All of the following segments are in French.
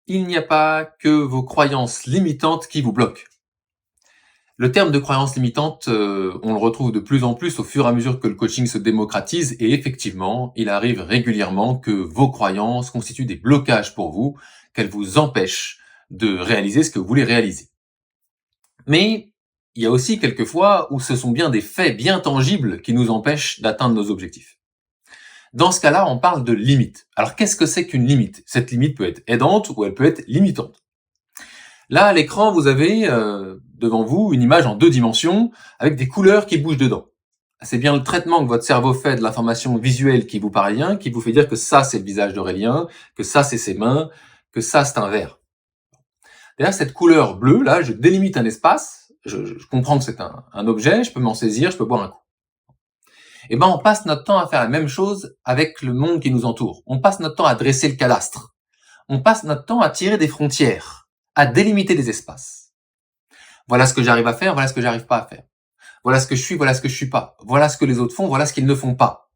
Il n'y a pas que vos croyances limitantes qui vous bloquent. Le terme de croyance limitante, on le retrouve de plus en plus au fur et à mesure que le coaching se démocratise et effectivement, il arrive régulièrement que vos croyances constituent des blocages pour vous, qu'elles vous empêchent de réaliser ce que vous voulez réaliser. Mais il y a aussi quelques fois où ce sont bien des faits bien tangibles qui nous empêchent d'atteindre nos objectifs. Dans ce cas-là, on parle de limite. Alors qu'est-ce que c'est qu'une limite? Cette limite peut être aidante ou elle peut être limitante. Là, à l'écran, vous avez devant vous une image en 2 dimensions avec des couleurs qui bougent dedans. C'est bien le traitement que votre cerveau fait de l'information visuelle qui vous parvient, qui vous fait dire que ça, c'est le visage d'Aurélien, que ça, c'est ses mains, que ça, c'est un verre. D'ailleurs, cette couleur bleue, là, je délimite un espace, je comprends que c'est un objet, je peux m'en saisir, je peux boire un coup. Eh ben, on passe notre temps à faire la même chose avec le monde qui nous entoure. On passe notre temps à dresser le cadastre. On passe notre temps à tirer des frontières, à délimiter des espaces. Voilà ce que j'arrive à faire, voilà ce que j'arrive pas à faire. Voilà ce que je suis, voilà ce que je suis pas. Voilà ce que les autres font, voilà ce qu'ils ne font pas.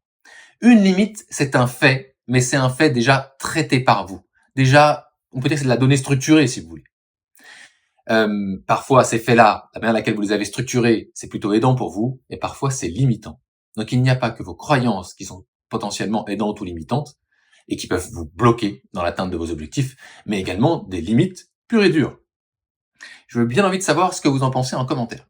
Une limite, c'est un fait, mais c'est un fait déjà traité par vous. Déjà, on peut dire que c'est de la donnée structurée, si vous voulez. Parfois, ces faits-là, la manière à laquelle vous les avez structurés, c'est plutôt aidant pour vous, et parfois, c'est limitant. Donc, il n'y a pas que vos croyances qui sont potentiellement aidantes ou limitantes, et qui peuvent vous bloquer dans l'atteinte de vos objectifs, mais également des limites pures et dures. Je veux bien envie de savoir ce que vous en pensez en commentaire.